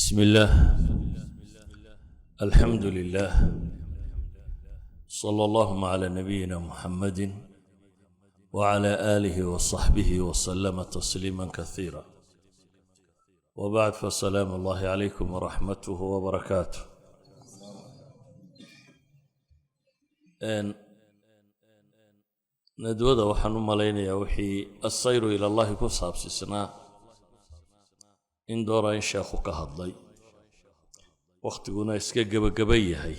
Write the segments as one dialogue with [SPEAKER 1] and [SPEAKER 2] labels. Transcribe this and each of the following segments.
[SPEAKER 1] بسم الله الحمد لله صلى الله على نبينا محمد وعلى آله وصحبه وسلم تسليما كثيرا وبعد فسلام الله عليكم ورحمته وبركاته. ندوده waxaan u malaynayaa wixii asayru ila Allah ku saabsisnaa in doora in sheekhu ka hadlay waqtiguna iska gabagabay yahay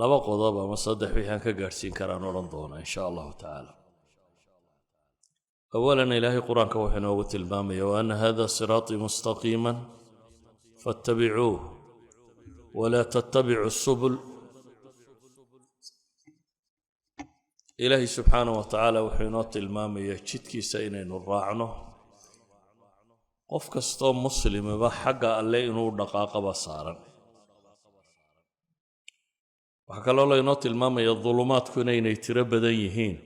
[SPEAKER 1] laba qodob ama saddex wixii ka gaarsiin karaan oran doona insha Allah ta'ala. أولاً إلهي قرآن كوحنا وتلمامي وأن هذا صراطي مستقيما فاتبعوه ولا تتبعوا السبل. إلهي سبحانه وتعالى وحنا تلمامي يجتكي سينين الراعنه قف كستو مسلم بحق الله إنه دقاق بصارا وحكى الله إنه تلمامي الظلمات كنين يتربديهين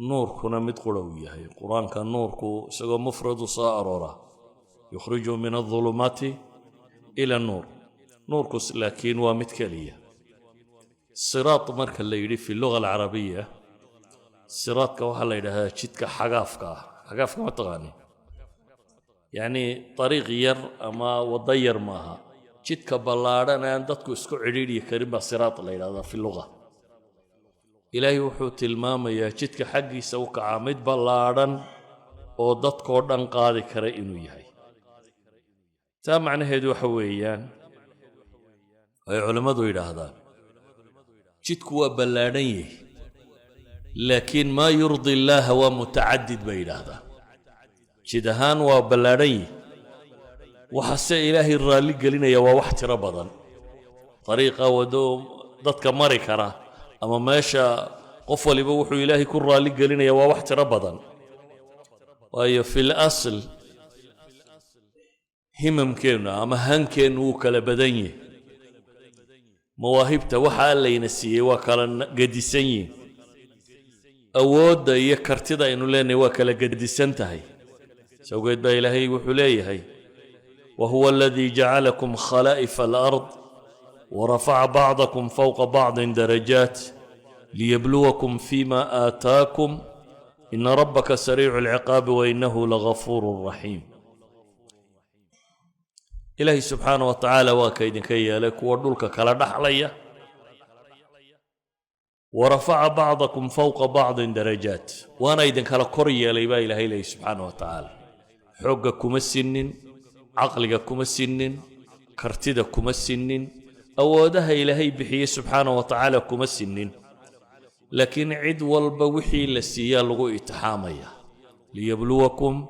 [SPEAKER 1] نور كنا متقلوية القرآن كان نور سوى مفرد صائرورا يخرج من الظلمات إلى النور نور لكن ومتكلية الصراط مركا اللي يريد في اللغة العربية الصراط كوحا يدها شتك حقافك ما تغاني يعني طريق ير أما وضير ماها شتك بلارنا عندك اسكو عريري كريمة صراط اللي في اللغة. إلهي وحو tilmaamaya jidka xaqiisa uu ka mid ballaaran oo dadkoo dhan qaadi kara inuu yahay taa macnaheedu waxa weeyaan ay culimadu yiraahdaan jidku waa ballaaran yahay laakiin ma yurdi Allah wa mutaaddid bay yiraahdaan jidahan waa ballaaran yahay waxa Ilaahi raali gelinaya waa wax tiro badan طريقه wado dadka mari kara أما ماشى قفل بوحو إلهي كرة لقلنا يا واحد ربضا وهي في الأصل همم كينا أما هنكين وكلا بدنيه مواهبته وحا اللي ينسيه وكلا قديسيه أود يكرتدا إنه لأنه وكلا قديسنتهي سوقيت با إلهي وحليه وهو الذي جعلكم خلائف الأرض ورفع بعضكم فوق بعض درجات ليبلوكم فيما آتاكم إن ربك سريع العقاب وإنه لغفور رحيم. إلهي سبحانه وتعالى واكيد كي لك وردلك كلا دحلية ورفع بعضكم فوق بعض درجات وانا إذن كلا قرية ليبا إلهي سبحانه وتعالى حقكم السنين عقلكم السنين كرتدكم السنين أودها إلهي بحيه سبحانه وتعالى كما السنين لكن عد والبوحي للسيال لغو اتحامية ليبلوكم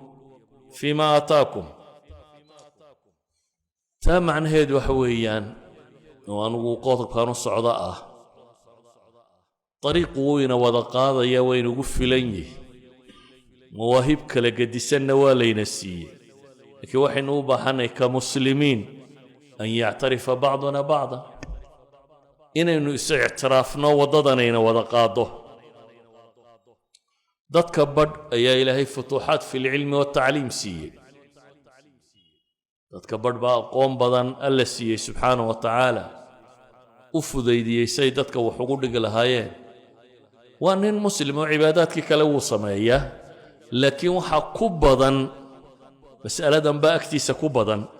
[SPEAKER 1] فيما أتاكم تام عن هيد وحويان وأنو قوتك كانوا الصعداء طريق وين وذقاض يا وين قفلني مواهبك لقدسنا ولين السي لكن وحي نوبة كمسلمين أن يعترف بعضنا بعضا إنه اعترافنا وضدنا وضقاده ضد كبر يا إلهي فتوحات في العلم والتعليم سي ضد كبر بقى قوم بدن الله سي سبحانه وتعالى أفضي سيدتك وحقوق لهايين وأن المسلم وعباداتك كلو صمية لكن وحا كبضا مسألة بقى اكتيس كبضا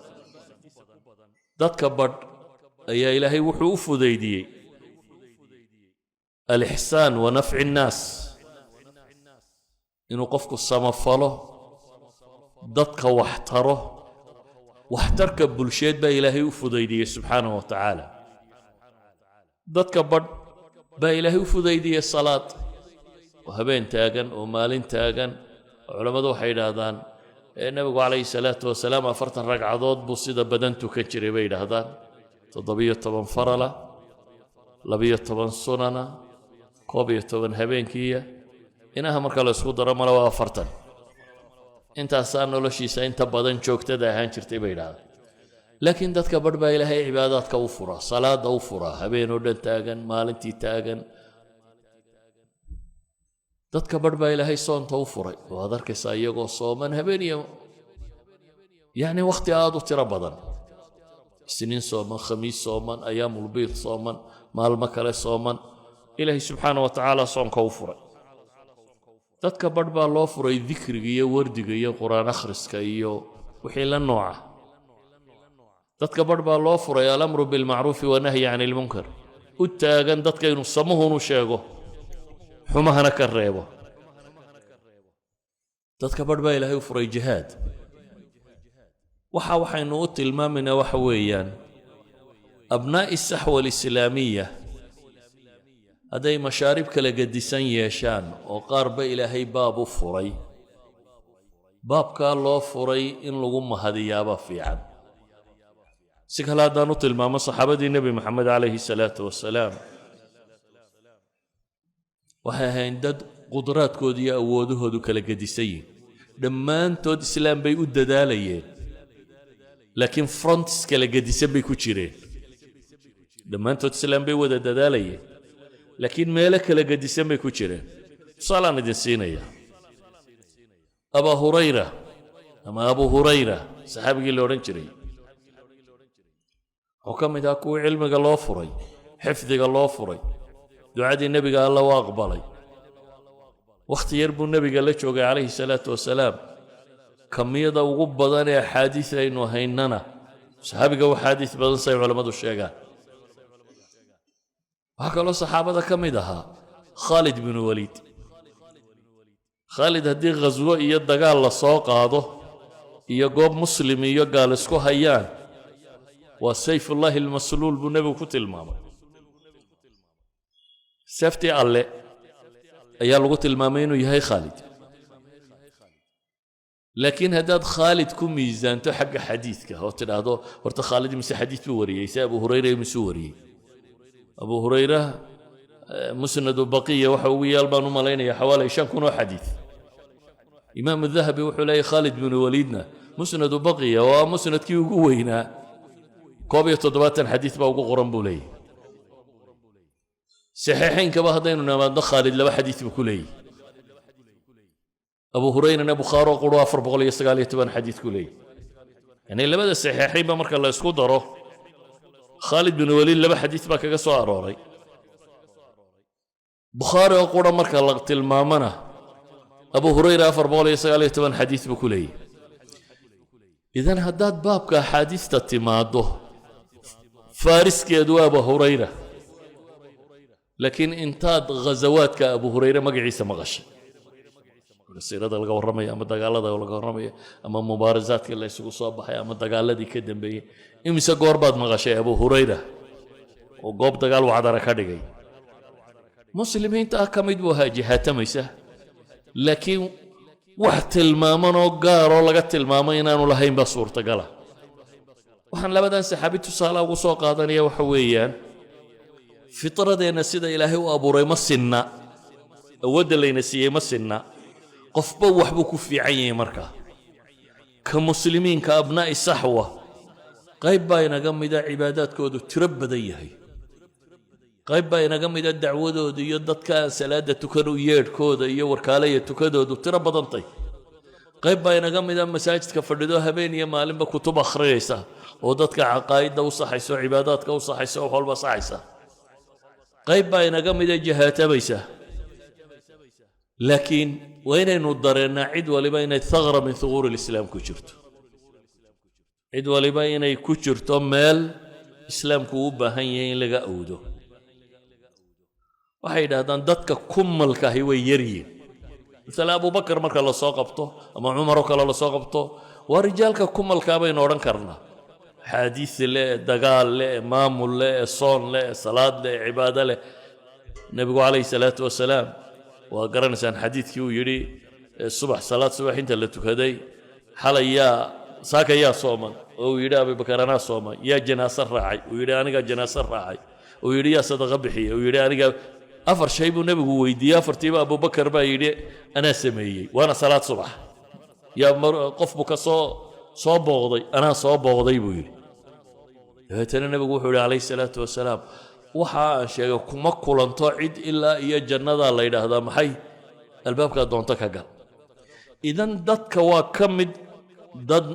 [SPEAKER 1] dadka bad ayaa ilaahay wuxuu u fudeydiyay al-ihsan wa naf'i an-nas inuu qofku samafalo dadka waxtarka bulsheed baa ilaahay u fudeydiyay subhanahu wa ta'ala dadka bad baa ilaahay u fudeydiyay salaad oo habeen taagan oo maalin taagan culimadu waxay yiraahdaan النبي عليه الصلاة والسلام أفرتن ركعات بصيدة بدنتو كجري بيد هذا تضبية طبعا فرلا لبية طبعا سننا قبية طبعا هبين كيا إنها مركل سود رملا وأفرتن أنت أصلا ولا شيء أنت بدن شوك تدا هنشرتي بيد هذا لكن دتك بربا إلى هي عبادات كوفرة صلاة وفرة هبين ودن تاجن مالنتي تاجن dadka badh baa ilaahay soonta u furay oo aad arkaysaa iyagoo sooman habeen iyo يعني وقت آدو تربضا سنين صوما خميس صوما أيام البيض صوما مال مكالة صوما إلهي سبحانه وتعالى صوم كوفر dadka badh baa loo furay dikriga iyo wardiga iyo quraan akhriska iyo wixii la nooca dadka badh baa loo furay al-amru bil ma'ruf wa nahyi 'anil munkar u taagan dadka inuu samuhunu sheego xumahana ka reebo dadka badh baa ilaahay u furay jihaad waxaynu u tilmaaminaa waxa weeyaan abnaa'i sahwa al-islaamiyya hadday mashaarib kala gedisan yeeshaan oo qaarba ilaahay baab u furay baabkaa loo furay in lagu mahadiyaaba fiican si kale haddaan u tilmaamo saxaabadii nebi maxamed calayhi salaatu wasalaam waxay ahayn dad qudraadkooda iyo awoodahoodu kala gedisan yihin dhammaantood islaam bay u dadaalayeen laakiin fronts kala gedisan bay ku jireen dhammaantood islaam bay wada dadaalayeen laakiin meelo kala gedisan bay ku jireen tusaalaan idin siinaya abaa hurayra ama abu hurayra saxaabigii la odhan jiray wuxuu ka mid ahaa kuwii cilmiga loo furay xifdiga loo furay ducadii nebiga alla u aqbalay wakhti yar buu nebiga la joogay calayhi salaatu wasalaam kamiyada ugu badan ee axaadiis aynu haynana saxaabiga u axaadiis badan say culammadu sheegaan waxaa kaloo saxaabada ka mid ahaa khaalid binu waliid khaalid haddii ghaswo iyo dagaal la soo qaado iyo goob muslim iyo gaal isku hayaan waa sayfullaahi almasluul buu nebigu ku tilmaamay seeftii alle ayaa lagu tilmaamay inuu yahay khaalid laakiin haddaad khaalid ku miisaanto xagga xadiidka oo tidhaahdo horta khaalid mise xadiid buu wariyey se abu hurayra misuu wariyey abu hurayra musnadu baqiya waxa ugu yaal baan u malaynaya xawaali 5,000 xadiid imaam الذهبي wuxuu leeyahay khaalid bin waliidna musnadu baqiya waa musnadkii ugu weynaa 17 xadiid baa ugu qoran buu leeyahay saxiixaynkaba haddaynu namaadno khaalid 2 xadiid buu ku leeyahay abu hurayrana bukhaari quru 419 xadiid ku leeyahay yani labada saxiixaynba marka la isku daro خالد بن وليد لبا حديث با كغا سو اروري بخاري او قوره marka la tilmaamana ابو هريره 419 حديث بكلي اذا هداد بابك حديث تتماده فارس كيدو ابو هريره لكن انتاد غزواتك ابو هريره مقعيسه مغش سيرada laga waramay ama dagaalada laga waramay ama mubaarazaadka la isugu soo baxay ama dagaaladii ka dambeeyay imise goor baad maqashay abu hurayra oo goob dagaal wacdara ka dhigay muslimiinta ka mid buu haajihatamaysa laakiin wax tilmaaman oo gaar oo laga tilmaamay inaanu lahayn ba suurtagala waxaan labadan saxaabi tusaale ugu soo qaadanaya waxa weeyaan fitradeena sida ilaahay u abuuray ma sinna awoodda layna siiyey ma sinna qofba waxbuu ku fiican yahay markaa ka muslimiinka abnaa'i saxwa qayb baa inaga mida cibaadaadkoodu tiro badan yahay qayb baa inaga mida dacwadooda iyo dadka salaada tukan u yeedhkooda iyo warkaalaya tukadoodu tiro badantay qayb baa inaga mida masaajidka fadhido habeen iyo maalinba kutub akhriyaysa oo dadka caqaa'idda u saxayso cibaadaadka u saxayso wax walba saxaysa qayb baa inaga mida jihaatabaysa laakiin waynaynu dareennaa cid waliba inay thaqra min thuquur alislaam ku jirto cid waliba inay ku jirto meel islaamku u baahan yahay in laga awdo waxay yidhaahdaan dadka kumalkaahi way yaryiin misale abubakar marka la soo qabto ama cumar oo kale la soo qabto waa rijaalka kumalkaa baynu odhan karnaa xaadiis leh dagaal leh maamul leh soon leh salaad leh cibaado leh nebigu calayhi salaatu wasalaam waa garanaysaan xadiidkii uu yidhi subax salaad subax inta la tukaday xalay yaa saaka yaa sooman oo uu yidhi abubakar anaa sooman yaa janaaso raacay uu yidhi aniga janaaso raacay uu yidhi yaa sadaqa bixiya uu yidhi aniga afar shay buu nebigu weydiiyey afartiiba abubakar baa yidhi anaa sameeyey waana salaad subax yaa qofbu ka soo booqday anaa soo booqday buu yidhi dabeetana nebigu wuxuu yidhi calayhi salaatu wasalaam waxa aan sheegay kuma kulanto cid ilaa iyo jannadaa la yidhaahdaa maxay albaabkaa doonto ka gal idan dadka waa ka mid dad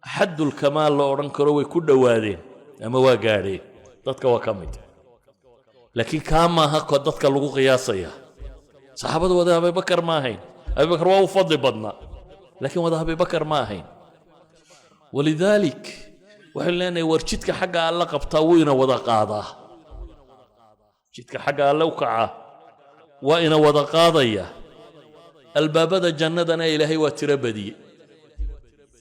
[SPEAKER 1] حد الكمال لو أوران كروي كل وادين أما واقاري ضدك وكمد لكن كما هكذا ضدك لغو قياسية صحابة وده أبي بكر ما هين أبي بكر واو فضل بدنا لكن وده أبي بكر ما هين ولذلك وحلنا ورشتك حق الله قبطاوين وده قاضة شتك حق الله وقعه وإن وده قاضية الباب ذا جنة أنا إلهي وتربدي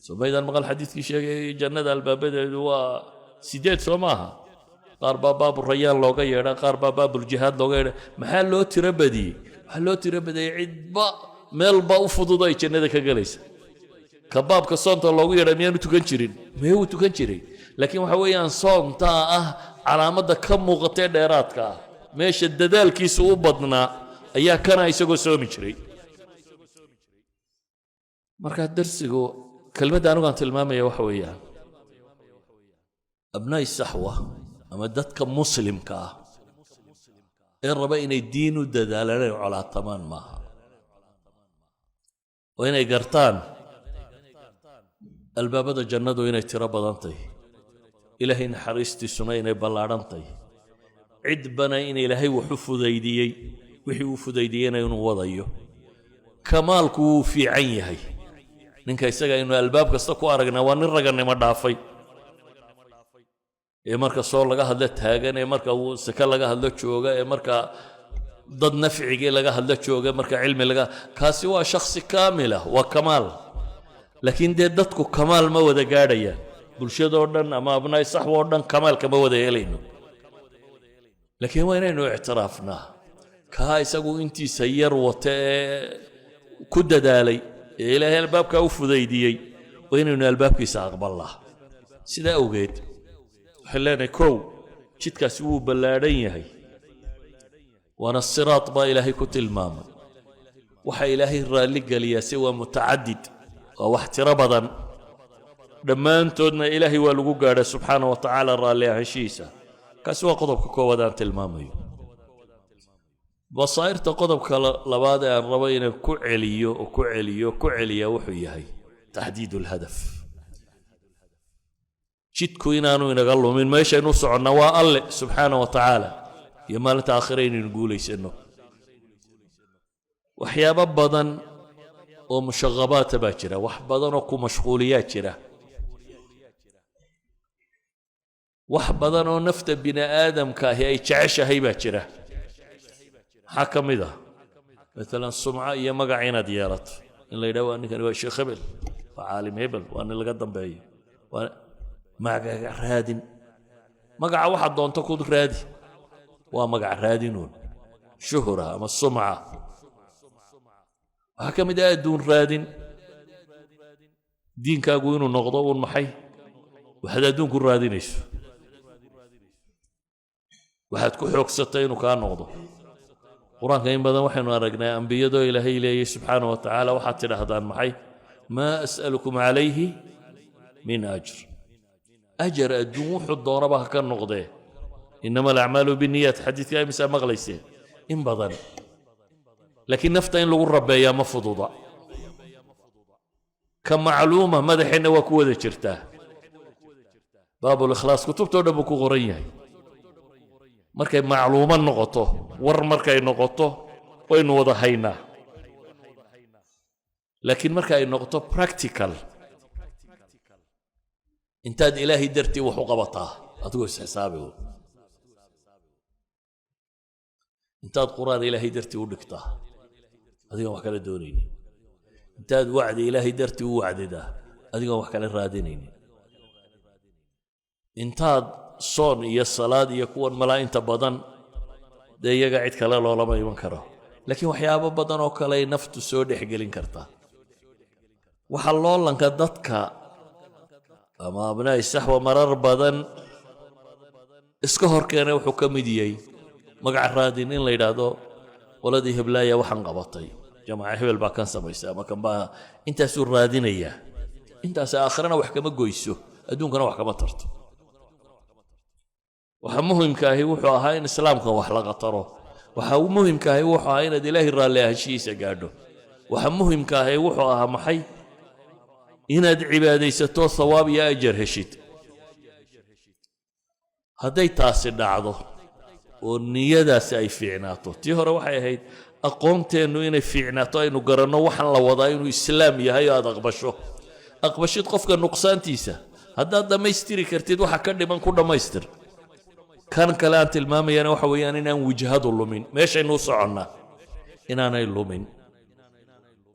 [SPEAKER 1] سبيدا مقال حديث كي جنة الباب ذا هو سيدات سماها قار باب الريان لو غير قار باب الجهاد لو غير محل لو تربدي محل لو تربدي عدبا ملبا وفضوضاي جنة كجلس كباب كصنت لو غير ميانو تكنشرين ما هو تكنشرين لكن وحويان صوم تا علامة كم مغطي ديراتك ماشي الددال كيسو بدنا أيها كان يسوق سومي شري marka darsigu kelmadda anigu aan tilmaamayo waxa weeyaan abnaay sahwa ama dadka muslimka ah ee raba inay diin u dadaalaan oo calaatamaan maaha oo inay gartaan albaabada jannadu inay tiro badan tahay ilaahay naxariistiisuna inay ballaaran tahay cid bana in ilaahay wuxuu fudaydiyey wixii uu fudaydiyeyna inuu wadayo kamaalku wuu fiican yahay ninka isaga inuu albaab kasta ku aragnaa waa nin raganimo dhaafay ee marka soo laga hadla taagan ee marka uu saka laga hadla jooga ee marka dad nafciga laga hadla jooga marka cilmi laga kaasi waa shakhsi kaamila waa kamaal laakiin dadku kamaal ma wada gaadhayaan bulshada oo dhan ama abnaay saxwa oo dhan kamaal kama wada yeelayno laakiin waa inaynu ictiraafnaa ka isagu intiisa yar wata ku dadaalay إلهي الباب كاو فديديي وينو الباب كيس أقبل الله سيدا أوجد حلنا كو شيت كاسو بلادين هي وانا الصراط با إلهي كتل مام وحا إلهي الرالق لي سوى متعدد واحترابا لما انتودنا إلهي والقوقار سبحانه وتعالى الرالي هشيسة كاسوا قضبك كو ودان تلمامي بصائر تقضبك لبادة الربين كعليو وحيهي تحديد الهدف جدكو إنانو إنقالو من ما يشأ نصع النواء الله سبحانه وتعالى يمالة آخرين نقول يسأنه وحيابا بضن ومشغبات باكرة وحبضن وكو مشغوليات جرة وحبضن ونفت بنا آدم كاهي أي تعشى هي باكرة حكم إذا مثلا السمعة هي مقعينة ديارات إلا يدوى أنك أنا الشيخ هبل وعالم هبل وأنا اللي قدم بي مقع رادين مقع واحد دون تقود رادي ومقع رادينون شهرة أما السمعة حكم إذا دون رادين دين كاقوينو نغضو محي وحدا دون كل رادين إيش واحد كو حوك ستين وكان نغضو قرآن كريم بدن وحين أرجنا أنبياء إلهي إليه سبحانه وتعالى وحتى لهذان معي ما أسألكم عليه من أجر الدموع الضربة كان نقضيه إنما الأعمال بالنيات حديث يا مساء مغليسين إن بدن لكن نفتين لو الرب يا مفضوضة كم معلومة ماذا حين وكوذا شرتاه باب الإخلاص كتب تودبكو غريه markay macluumo noqoto war markay noqoto waynu wada haynaa laakiin markay noqoto practical intaad ilaahi dartii wax u qabataa adigu xisaabiyo intaad quraan ilaahi dartii u dhigtaa adiga wax kala doonaynin intaad wacdi ilaahi dartii u wacdidaa adiga wax kala raadinaynin intaad صون يا الصلاة يكون ملايين تبضن ده يقعد كلا لولا ما يمكره لكن وحيابا بدن وكلا نفط سود حقلين كرتا وحلول لنك ضدك أما أبناء السحوة مرر بدن اسكهر كان وحكم ديي مقع رادين إن ليدادو ولدي هبلايا وحن قبطي جماعة هبل باكان سميسا ما كان بها انت سور رادين اياه انت سآخرنا وحكم قويسو أدون كان وحكم ترتو waxa muhiimka ah wuxuu ahaa in islaamka wax laga taro waxa muhiimka ah wuxuu ahaa in ilaahay raalli ahaanshiisa gaadho waxa muhiimka ah wuxuu ahaa maxay inaad cibaadaysato thawaab iyo ajar heshid hadday taasi dhacdo oo niyadaasi ay fiicnaato tii hore waxay ahayd aqoonteennu inay fiicnaato aynu garanno waxaan la wadaa inuu islaam yahay oo aad aqbashid qofka nuqsaantiisa haddaad dhammaystiri kartid waxa ka dhiman ku dhammaystir kan kale aan tilmaamayana waxa weeyaan inaan wajhadu lumin meeshaynu u soconnaa inaanay lumin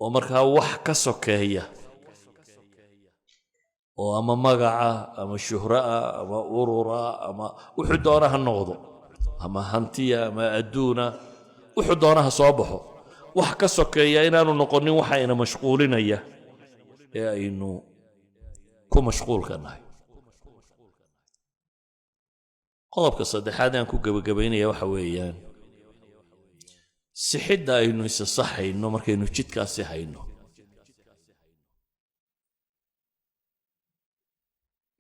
[SPEAKER 1] oo markaa wax ka sokeeya oo ama magaca ama shuhraa ama urura ama wuxuu doona ha noqdo ama hantiya ama adduuna wuxuu doona ha soo baxo wax ka sokeeya inaanu noqonin waxa ina mashquulinaya ee aynu ku mashquulka nahay qodobka saddexaad aan ku gabagabaynaya waxa weeyaan sixidda aynu isa saxayno markaynu jidkaasi hayno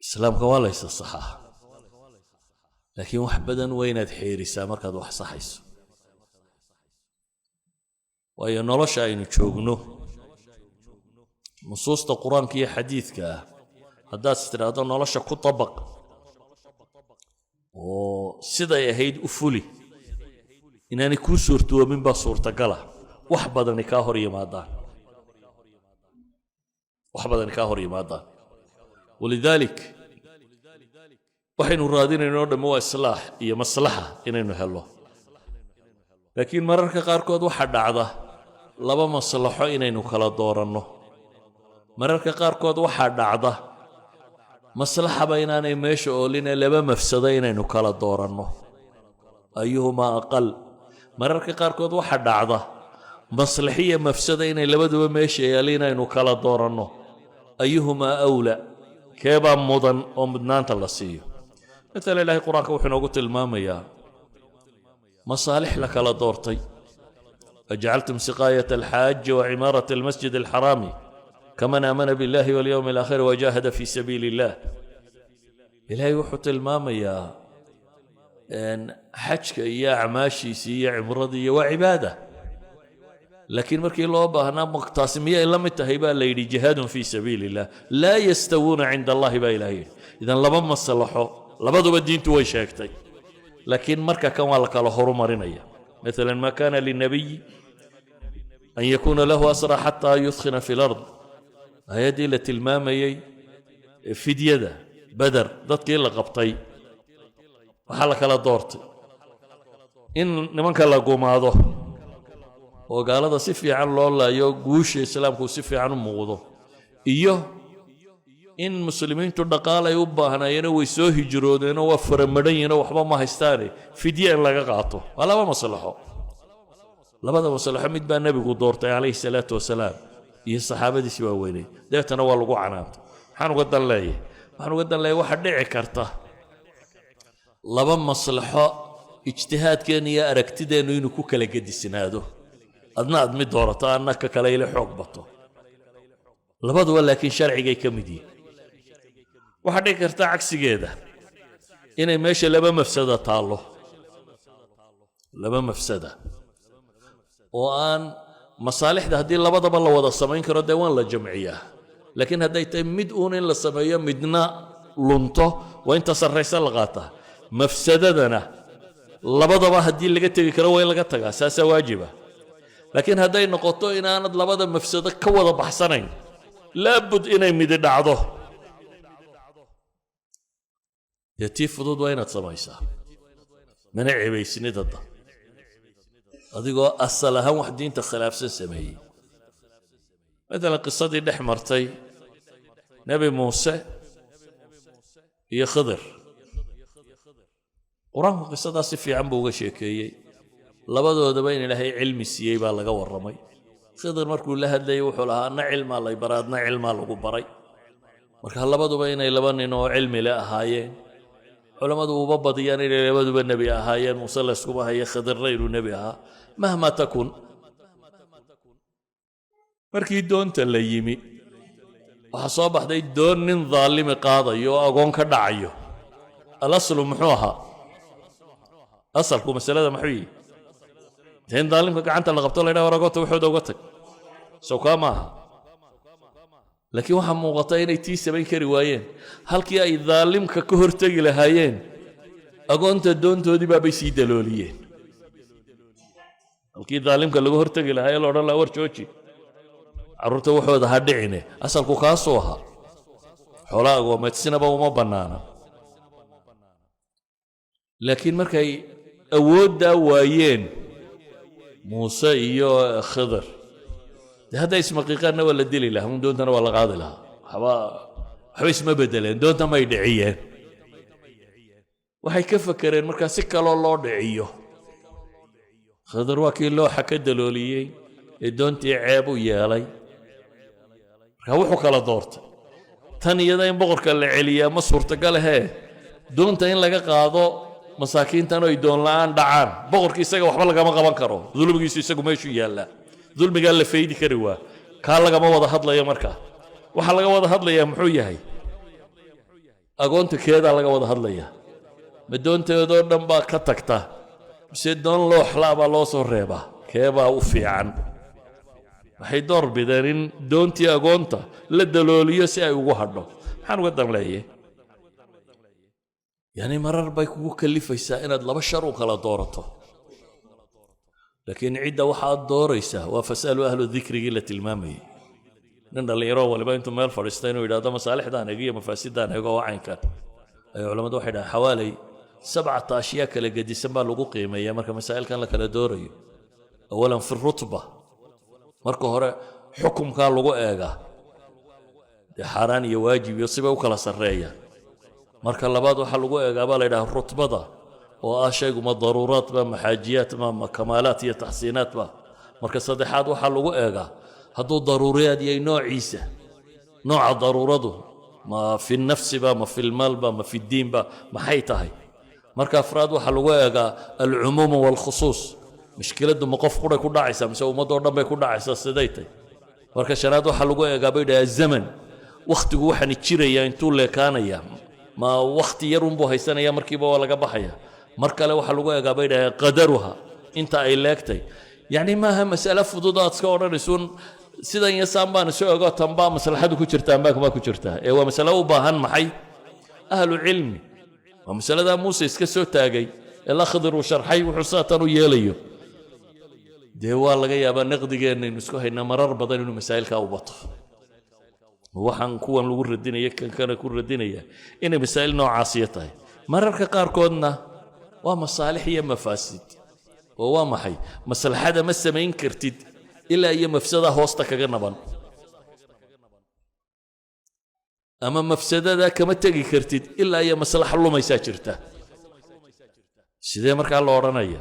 [SPEAKER 1] islaamka waa la isa saxaa laakiin wax badan waa inaad xeerisaa markaad wax saxayso waayo nolosha aynu joogno nusuusta qur-aanka iyo xadiidka ah haddaad istiraahdo nolosha ku dabaq oo siday ahayd u fuli inaanay kuu suurtoomin baa suurtagala wax badani kaa hor yimaadaan walidaalik waxaynu raadinaynoo dhamme waa islaax iyo maslaxa inaynu helo laakiin mararka qaarkood waxaa dhacda laba maslaxo inaynu kala dooranno mararka qaarkood waxaa dhacda maslaxaba inaanay meesha ooline laba mafsado inaynu kala dooranno ayuhumaa aqal mararka qaarkood waxaa dhacda maslaxiya mafsada inay labaduba meesha yaali inaynu kala dooranno ayuhumaa awla keebaa mudan oo mudnaanta la siiyo مثلا إلهي القرآن كوحنا قلت المامية مصالح لك لا دورتي أجعلتم سقاية الحاج وعمارة المسجد الحرام كمن آمن بالله واليوم الآخر وجاهد في سبيل الله إلهي وحط المامية أن حجك يا عماشي سي عمرضي وعبادة لكن مركي الله بهنا مقتاسمية إلا متهيبا ليدي جهاد في سبيل الله لا يستوون عند الله بإلهي إذن لبما صلحوا labaduba diintu way sheegtay laakiin marka kan waa la kala horumarinaya مثلا ما كان للنبي أن يكون له أسرى حتى يثخن في الأرض هذه التي المامية فدية بدر ضدك إلا قبطي وحالك لا دورتي إن نمانك لا قوم هذا وقال هذا سفي عن الله يقوش إسلامك سفي عن موضوع إيوه in muslimiintu dhaqaalay u baahnayeen way soo hijroodeen oo faramadeeyeen waxba ma haystaan fidya in laga qaato walaba maslaxo labada maslaxo mid baa nabigu doortay kaleey salaatu wasalaam iyo saxaabadiisa waa weynay deetana waa lagu canaantay waxaan uga danleeyay waxa dhici karta laba maslaxo ijtihaadkeen iyo aragtideenu inuu ku kala gadisnaado adna aad mid doorato annaka kale ila xoog bato labaduba laakiin sharciga ka mid yihiin waxa dhici karta cagsigeeda inay meesha laba mafsada taalo laba mafsada oo aan masaalixda haddii labadaba la wada samayn karo dee waan la jamciyaa laakiin hadday tahay mid uun in la sameeyo midna lunto waa inta sarraysa la qaataa mafsadadana labadaba haddii laga tegi karo waa in laga tagaa saasaa waajiba laakiin hadday noqoto inaanad labada mafsado ka wada baxsanayn laabud inay midi dhacdo يتيف فضود وين تصميسا من عبيسني ضد أذيقوا أصلها وحدين تخلاف سمي مثلا قصة دي نحمرتي نبي موسى هي خضر قرآن قصة دا سفي عن بوغا شيكي لبدو دبين لهي علم السيئي بالغا والرمي خضر مركو لها اللي يوحو لها أنا علم الله يبرادنا علم الله بري مركو لبدو بين لبن إنه علم لا هايين علماء وبابضيان إلى لبدو بالنبي هايين مسلسكم هي خضر غير نبيها مهما تكون مركي دون تليمي وحصابح دي دون من ظالم قاضي وأقون كدعيو الأصل محوها أصلكم مسألة محوي تين ظالم كعنت اللي غبطوا لنا ورقوته وحوده وقتك سوكا معها laakiin waxa muuqata inay tii samayn kari waayeen halkii ay daalimka ka hortagi lahaayeen agoonta doontoodii baabay sii dalooliyeen halkii daalimka laga hortagi lahaayee la odhan lahaa war jooji carruurta waxooda ha dhicine asalku kaasuu ahaa xoolaha agoomeedsinaba uma bannaana laakiin markay awooddaa waayeen muuse iyo khidr dee hadday ismaqiiqaanna waa la dili lahaa un doontana waa la qaadi lahaa waxba isma beddeleen doonta may dhiciyeen waxay ka fakereen markaa si kaloo loo dhiciyo khidr waa kii looxa ka dalooliyey ee doontii ceeb u yeelay markaa wuxuu kala doortay tan iyada in boqorka la celiyaa ma suurtagal ahee doonta in laga qaado masaakiintan oo ay doon la'aan dhacaan boqorkii isaga waxba lagama qaban karo dulmigiisu isagu meeshuu yaallaa dulmigaa la faydi kari waa kaa lagama wada hadlayo markaa waxaa laga wada hadlayaa muxuu yahay agoonta keedaa laga wada hadlayaa ma doonteedoo dhan baa ka tagta mise doon looxlaa baa loo soo reebaa keebaa u fiican waxay door bideen in doontii agoonta la dalooliyo si ay ugu hadho maxaan uga dan leeyahay yani marar bay kugu kalifaysaa inaad laba shar u kala doorato laakiin cidda waxaad dooraysaa waa fas'alu ahlu dikrigii la tilmaamayay nin dhallinyaro waliba intuu meel fadhiista inuu yidhaahdo masaalixdaan eego iyo mafaasidaan eego oo caynkan ay culammadu waxay dhahaan xawaalay 7 ashyaa kala gedisan baa lagu qiimeeyaa marka masaa'ilkan la kala doorayo awalan fi rutba marka hore xukumkaa lagu eegaa dee xaaraan iyo waajib iyo sibay u kala sarreeyaan marka labaad waxaa lagu eegaa baa la yidhaha rutbada oo ah shaygu ma daruuraad ba maxaajiyaat ma kamaalaat iyo taxsiinaat ba marka saddexaad waxaa lagu eegaa hadduu daruuriyaad yahay noociisa nooca daruuradu ma fi nafsi ba ma fi lmaal ba ma fi ddiin ba maxay tahay marka afraad waxaa lagu eegaa alcumuum waalkhusuus mushkiladdu ma qof quray ku dhacaysaa mise ummadoo dhan bay ku dhacaysaa siday tahay marka shanaad waxaa lagu eegaa bay dhahaa zaman wakhtigu waxaani jirayaa intuu leekaanaya ma wakhti yar unbuu haysanaya markiiba waa laga baxaya mar kale waxaa lagu eegaa bay dhahaa qadaruha inta ay leegtay yacni maaha mas'ale fudud aad iska odhanaysuun sidan iyo saan baan isu ego tanbaa maslaxadu ku jirtaa ambaa kuma ku jirtaa ee waa masale u baahan maxay ahlu cilmi waa masaladaa muuse iska soo taagay ee la khidr uu sharxay wuxuu saatan u yeelayo dee waa laga yaabaa naqdigeenaynu isku haynaa marar badan inuu masaa'ilkaa u bato waxaan kuwan lagu radinaya kan kana ku radinaya inay masaa'il noocaasiya tahay mararka qaarkoodna waa masaalix iyo mafaasid oo waa maxay maslaxada ma samayn kartid ilaa iyo mafsada hoosta kaga naban ama mafsadada kama tegi kartid ilaa iyo maslaxa lumaysaa jirta sidee markaa loo odhanaya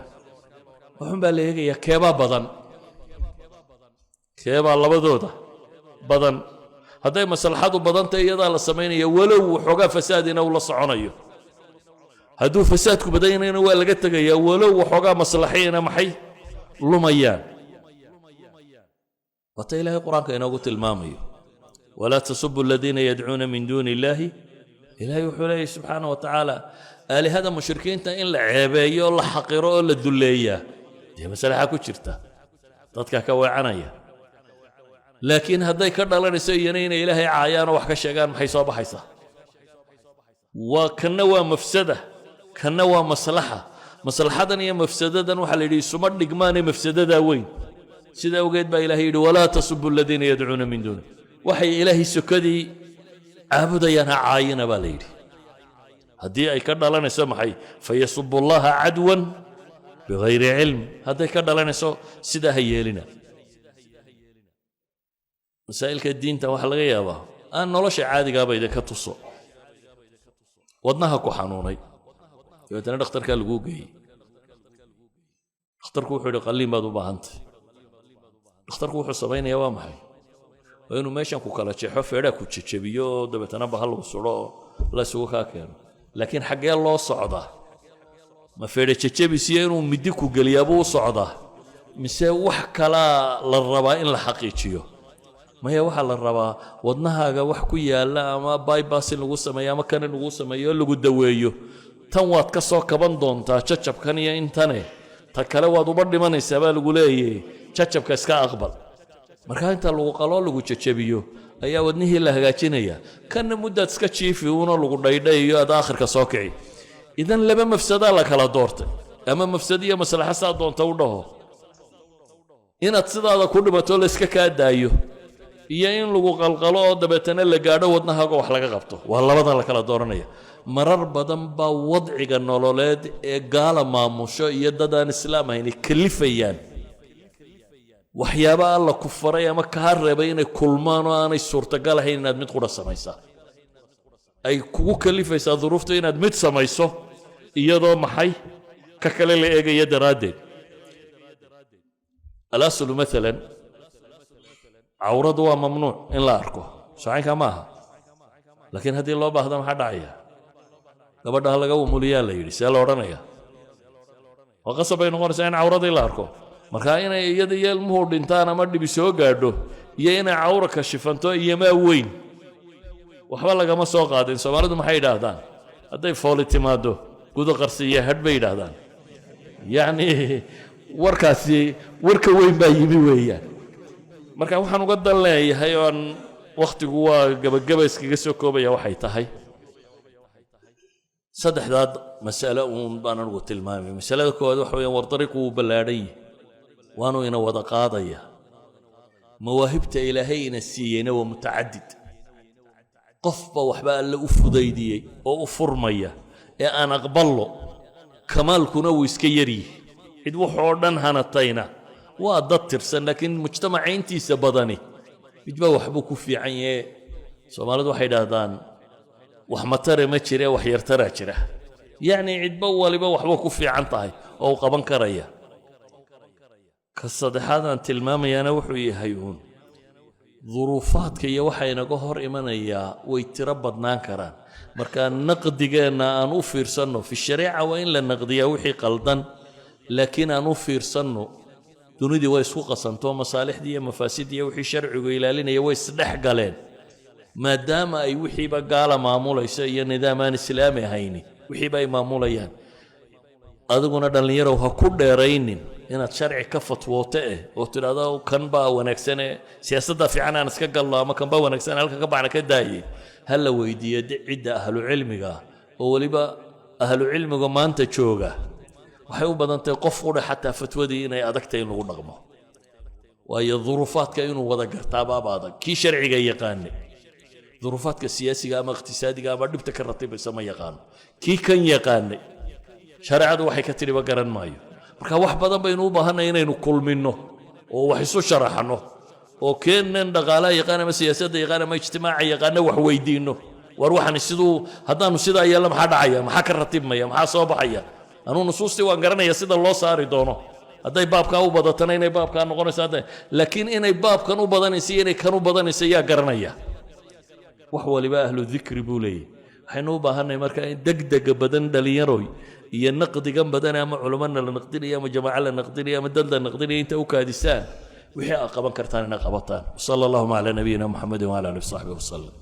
[SPEAKER 1] wuxuun baa la eegayaa keebaa badan keebaa labadooda badan hadday maslaxadu badantay iyadaa la samaynaya walow waxoogaa fasaadina uu la soconayo hadduu fasaadku badanayna waa laga tegayaa walow waxoogaa maslaxiina maxay lumayaan wata ilaahay qur-aanka inoogu tilmaamayo walaa tasubu aladiina yadcuuna min duuni illaahi ilaahay wuxuu leeyahy subxaana wa tacaala aalihada mushrikiinta in la ceebeeyo oo la xaqiro oo la dulleeyaa dee maslaxa ku jirta dadka ka weecanaya laakiin hadday ka dhalanayso iyana inay ilaahay caayaan oo wax ka sheegaan maxay soo baxaysaa waa kanna waa mafsada kanna waa maslaxa maslaxadan iyo mafsadadan waxaa la yidhi isuma dhigmaanee mafsadadaa weyn sida awgeed baa ilaahay yidhi walaa tasubu aladiina yadcuuna min duuni waxay ilaahay sokadii caabudayaan ha caayina baa la yidhi haddii ay ka dhalanayso maxay fayasubu allaha cadwan bigayri cilm hadday ka dhalanayso sidaa ha yeelina masaa'ilka diinta waxaa laga yaabaa aan nolosha caadigaaba idinka tuso wadnaha ku xanuunay dabeetana dhakhtarkaa laguu geeyey dhakhtarku wuxuu yidhi qalliin baad u baahantay dhakhtarku wuxuu samaynayaa waa maxay waa inuu meeshan ku kala jeexo feedhaa ku jejebiyo oo dabeetana bahal lagu sudho oo la isugu kaa keeno laakiin xaggee loo socdaa ma feedha jejebisiyo inuu middi ku geliyaabuu u socdaa mise wax kalaa la rabaa in la xaqiijiyo maya waxaa la rabaa wadnahaaga wax ku yaalla ama bybass in lagu sameeyo ama kan in lagu sameeyo lagu daweeyo tan waad ka soo kaban doontaa jajabkan iyo intane ta kale waad uba dhimanaysaa baa lagu leeyahay jajabka iska aqbal marka inta lagu qalo lagu jajabiyo ayaa wadnihii la hagaajinaya kana muddaad iska jiifi uuna lagu dhaydhayo aad aakhirka soo kici idan laba mafsada la kala doortay ama mafsadiya maslaxa saa doonta u dhaho inaad sidaada ku dhimato la iska kaa daayo iyo in lagu qalqalo oo dabeetana la gaadho wadnahaaga wax laga qabto waa labadan la kala dooranaya marar badan baa wadciga nololeed ee gaala maamusho iyo dadaan islaam ahayn kalifayaan waxyaaba alla ku faray ama kaa reebay inay kulmaan oo aanay suurtagal ahayn inaad mid qura samaysaa ay kugu kalifaysaa duruufta inaad mid samayso iyadoo maxay ka kale la eegaya daraaddeed alaslu maalan cawradu waa mamnuuc in la arko shacaynka maaha laakiin haddii loo baahdo maxaa dhacaya gabadha laga umuliyaa la yidhi see la odhanaya waa qasab bay noqonaysaa in cawradii la arko marka inay iyada iyo ilmuhu dhintaan ama dhibi soo gaadho iyo inay cawra kashifanto iyo maa weyn waxba lagama soo qaadin soomaalidu maxay yidhaahdaan hadday fooli timaado guda qarsi iyo hadh bay yidhaahdaan yacni warkaasi warka weyn baa yimi weeyaan marka waxaan uga dan leeyahay oo aan wakhtigu waa gabagaba iskaga soo koobaya waxay tahay saddexdaad mas'alo uun baan anugu tilmaamay masalada koowaad waxa weeyaan war dariiqu wuu ballaadhan yahay waanu ina wada qaadaya mawaahibta ilaahay ina siiyeyna waa mutacadid qofba waxba alle u fudaydiyey oo u furmaya ee aan aqballo kamaalkuna wuu iska yaryihi cid wuxoo dhan hanatayna waa dad tirsan laakiin mujtamaca intiisa badani midba waxbuu ku fiican yahe soomaalidu waxay yidhaahdaan wax matare ma jire wax yartaraa jira yacni cidba waliba waxbuu ku fiican tahay oo u qaban karaya ka saddexaad aan tilmaamayaana wuxuu yahay uun duruufaadka iyo waxa inaga hor imanayaa way tiro badnaan karaan marka naqdigeenna aan u fiirsanno fi shariica waa in la naqdiyaa wixii qaldan laakiin aan u fiirsanno dunidii way isku qasanto masaalixdii iyo mafaasidii iyo wixii sharcigu ilaalinaya way isdhex galeen maadaama ay wixiiba gaala maamulayso iyo nidaam aan islaami ahayni wixiiba ay maamulayaan adiguna dhallinyarow ha ku dheeraynin inaad sharci ka fatwooto oo tidhaahdo kan baa wanaagsane siyaasadda fiican aan iska galno ama kan baa wanaagsan halka ka bacna ka daayay ha la weydiiyo cidda ahlu cilmiga oo weliba ahlu cilmiga maanta jooga waxay u badantay qof qudha xataa fatwadii inay adagtay in lagu dhaqmo waayo duruufaadka inuu wada gartaa baaba adag kii sharciga yaqaanay duruufaadka siyaasiga ama iqtisaadiga ama dhibta ka ratibaysa ma yaqaano kii kan yaqaanay shareecadu waxay ka tidhiba garan maayo marka wax badan baynu u baahanay inaynu kulminno oo wax isu sharaxno oo keenan dhaqaalaha yaqaan ama siyaasadda yaqaan ama ijtimaaca yaqaana wax weydiinno war waxaan siduu haddaanu sidaa yeelno maxaa dhacaya maxaa ka ratibmaya maxaa soo baxaya anuu nusuustii waan garanaya sida loo saari doono hadday baabkaa u badatana inay baabkaa noqonayso laakiin inay baabkan u badanaysa iyo inay kan u badanaysa yaa garanaya wax waliba ahlu dikri buu leeyahy waxaynu u baahanay marka in degdega badan dhalinyaroy iyo naqdigan badan ama culimana la naqdinayo ama jamaaca la naqdinayo ama dad la naqdinayo inta u kaadisaan wixii aad qaban kartaan inaad qabataan sala allahuma calaa nabiyina muxamedin wala alihi wasaxbihi wasallam